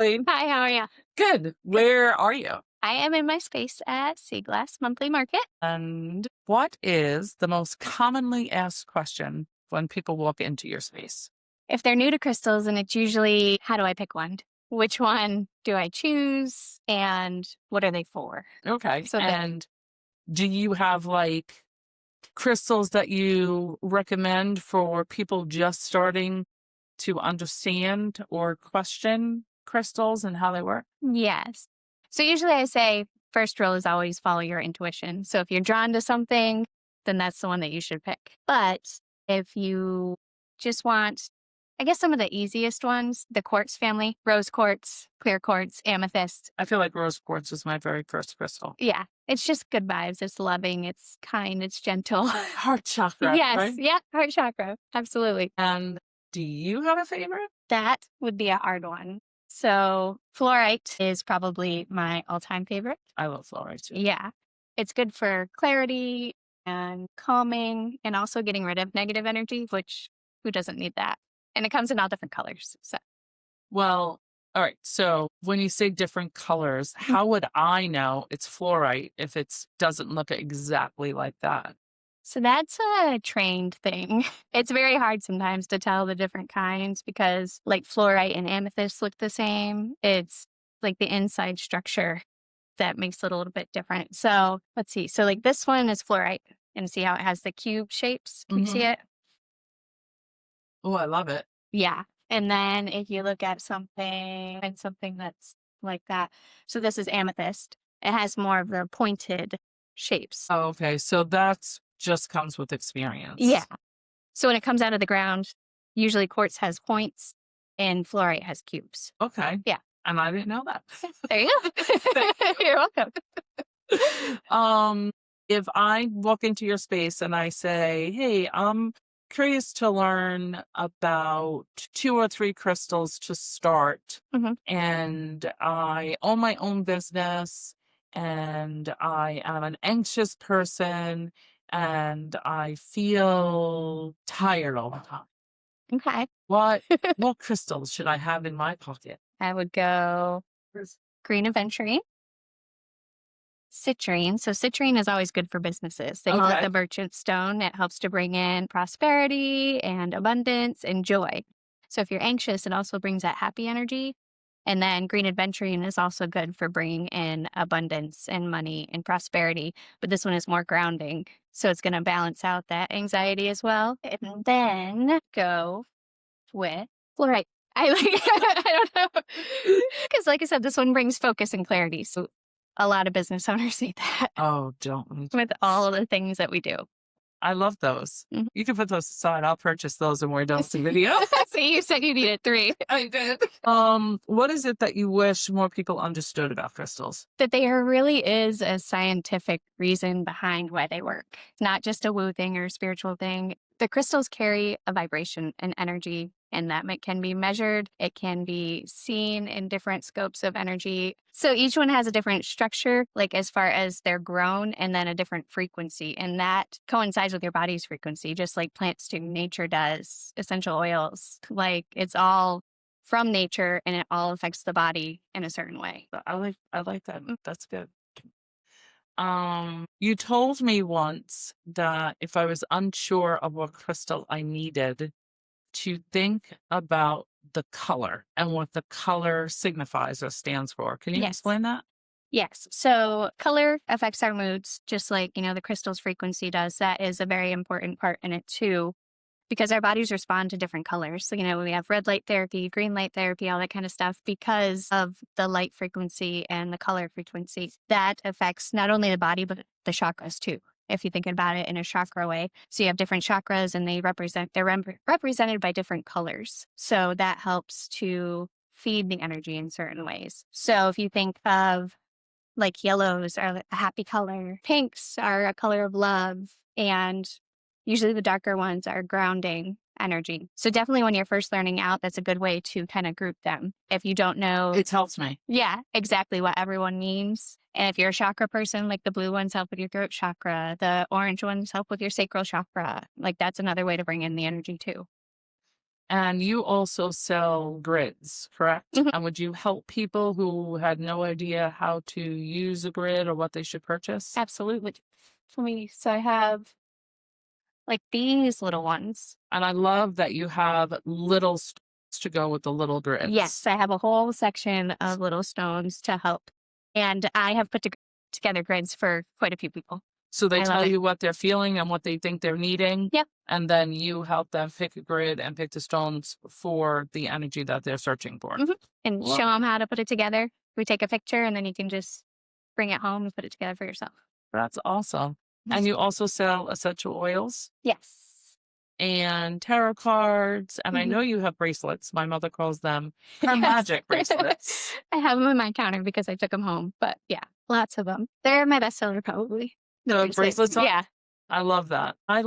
Elaine. Hi, how are you? Good. Where are you? I am in my space at Seaglass Monthly Market. And what is the most commonly asked question when people walk into your space? If they're new to crystals, and it's usually, how do I pick one? Which one do I choose? And what are they for? Okay. So that, And do you have like crystals that you recommend for people just starting to understand or question crystals and how they work? yes. So usually I say first rule is always follow your intuition. So if you're drawn to something, then that's the one that you should pick. But if you just want, I guess some of the easiest ones, the quartz family, rose quartz, clear quartz, amethyst. I feel like rose quartz was my very first crystal. Yeah, it's just good vibes. It's loving, it's kind, it's gentle. Heart chakra, Yes, right? yeah, heart chakra. Absolutely. And do you have a favorite? That would be a hard one. So, fluorite is probably my all-time favorite. I love fluorite too. Yeah. It's good for clarity and calming and also getting rid of negative energy, which who doesn't need that? And it comes in all different colors. So, Well, all right. So when you say different colors, how would I know it's fluorite if it doesn't look exactly like that? so that's a trained thing. It's very hard sometimes to tell the different kinds because like fluorite and amethyst look the same. It's like the inside structure that makes it a little bit different. So let's see. So like this one is fluorite and see how it has the cube shapes. Can you see Hmm. it? Oh, I love it. Yeah. And then if you look at something and something that's like that. So this is amethyst. It has more of the pointed shapes. Oh, okay. So that's just comes with Yeah. experience. So when it comes out of the ground, usually quartz has points and fluorite has cubes. Okay. Yeah. And I didn't know that. There you Thank go. You're welcome. you. If I walk into your space and I say, "Hey, I'm curious to learn about two or three crystals to start, Mhm. and I own my own business, and I am an anxious person, and I feel tired all the time. Okay. What what crystals should I have in my pocket?" I would go green aventurine. Citrine. So citrine is always good for businesses. They call it Okay. the merchant stone. It helps to bring in prosperity and abundance and joy. So if you're anxious, it also brings that happy energy. And then green aventurine is also good for bringing in abundance and money and prosperity. But this one is more grounding. So it's going to balance out that anxiety as well. And then go with fluorite. I like, I don't know. Because like I said, this one brings focus and clarity. So a lot of business owners need that Oh, don't. with all of the things that we do. I love those. Mhm. You can put those aside. I'll purchase those when we're done with the video. See, you said you needed 3. I did. What is it that you wish more people understood about crystals? That there really is a scientific reason behind why they work. It's not just a woo thing or a spiritual thing. The crystals carry a vibration and energy, and that can be measured. It can be seen in different scopes of energy. So each one has a different structure, like as far as they're grown, and then a different frequency. And that coincides with your body's frequency, just like plants do, nature does, essential oils. Like it's all from nature and it all affects the body in a certain way. I like that. That's good. You told me once that if I was unsure of what crystal I needed, to think about the color and what the color signifies or stands for. Can you Yes. explain that? Yes. So color affects our moods, just like, the crystal's frequency does. That is a very important part in it too, because our bodies respond to different colors. So, we have red light therapy, green light therapy, all that kind of stuff because of the light frequency and the color frequency. That affects not only the body, but the chakras too, if you think about it in a chakra way. So you have different chakras and they're represented by different colors. So that helps to feed the energy in certain ways. So if you think of like yellows are a happy color, pinks are a color of love, and usually the darker ones are grounding energy. So definitely when you're first learning out, that's a good way to kind of group them. If you don't know, It helps me. yeah, exactly what everyone means. And if you're a chakra person, like the blue ones help with your throat chakra, the orange ones help with your sacral chakra. Like that's another way to bring in the energy too. And you also sell grids, correct? Mhm. And would you help people who had no idea how to use a grid or what they should purchase? Absolutely. So I have like these little ones. And I love that you have little stones to go with the little grids. Yes, I have a whole section of little stones to help. And I have put together grids for quite a few people. So they I love tell it. you what they're feeling and what they think they're needing. Yep. And then you help them pick a grid and pick the stones for the energy that they're searching for. Mhm. And Love show it. them how to put it together. We take a picture and then you can just bring it home and put it together for yourself. That's awesome. And you also sell essential oils Yes. and tarot cards. And I Mhm. know you have bracelets. My mother calls them her magic bracelets. I have them on my counter because I took them home. But yeah, lots of them. They're my bestseller probably. The bracelets are- Yeah. I love that. I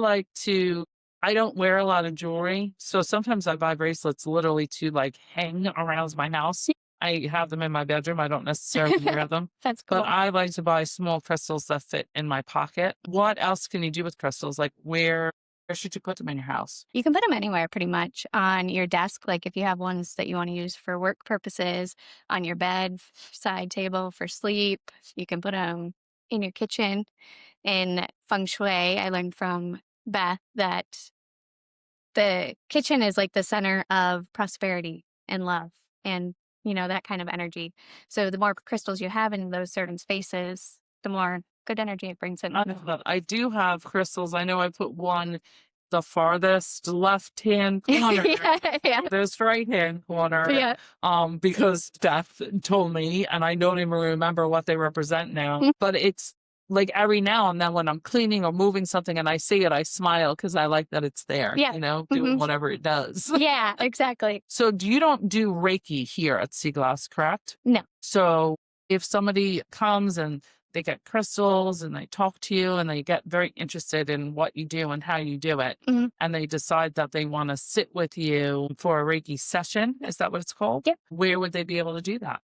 don't wear a lot of jewelry. So sometimes I buy bracelets literally to like hang around my house. I have them in my bedroom. I don't necessarily wear them. That's cool. But I like to buy small crystals that fit in my pocket. What else can you do with crystals? Like where should you put them in your house? You can put them anywhere pretty much on your desk. Like if you have ones that you want to use for work purposes, on your bed, side table for sleep, you can put them in your kitchen. In feng shui, I learned from Beth that the kitchen is like the center of prosperity and love and, that kind of energy. So the more crystals you have in those certain spaces, the more good energy it brings in. I love that. I do have crystals. I know I put one the farthest left-hand corner. Yeah. This right-hand corner. Yeah. Because Steph told me, and I don't even remember what they represent now. Mm. But it's like every now and then when I'm cleaning or moving something and I see it, I smile because I like that it's there. Yeah. Doing Mhm. whatever it does. Yeah, exactly. So you don't do Reiki here at Seaglass, correct? No. So if somebody comes and they get crystals and they talk to you and they get very interested in what you do and how you do it, Mhm. and they decide that they want to sit with you for a Reiki session, is that what it's called? Yep. Where would they be able to do that?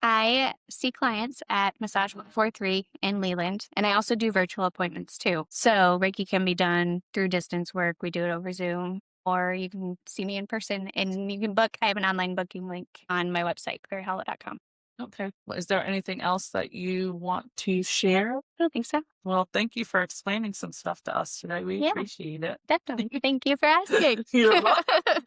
I see clients at Massage 143 in Leland, and I also do virtual appointments too. So Reiki can be done through distance work. We do it over Zoom, or you can see me in person and you can book. I have an online booking link on my website, claryhollow.com. Okay. Well, is there anything else that you want to share? I don't think so. Well, thank you for explaining some stuff to us today. We Yeah. appreciate it. Definitely. Thank you for asking. You're welcome.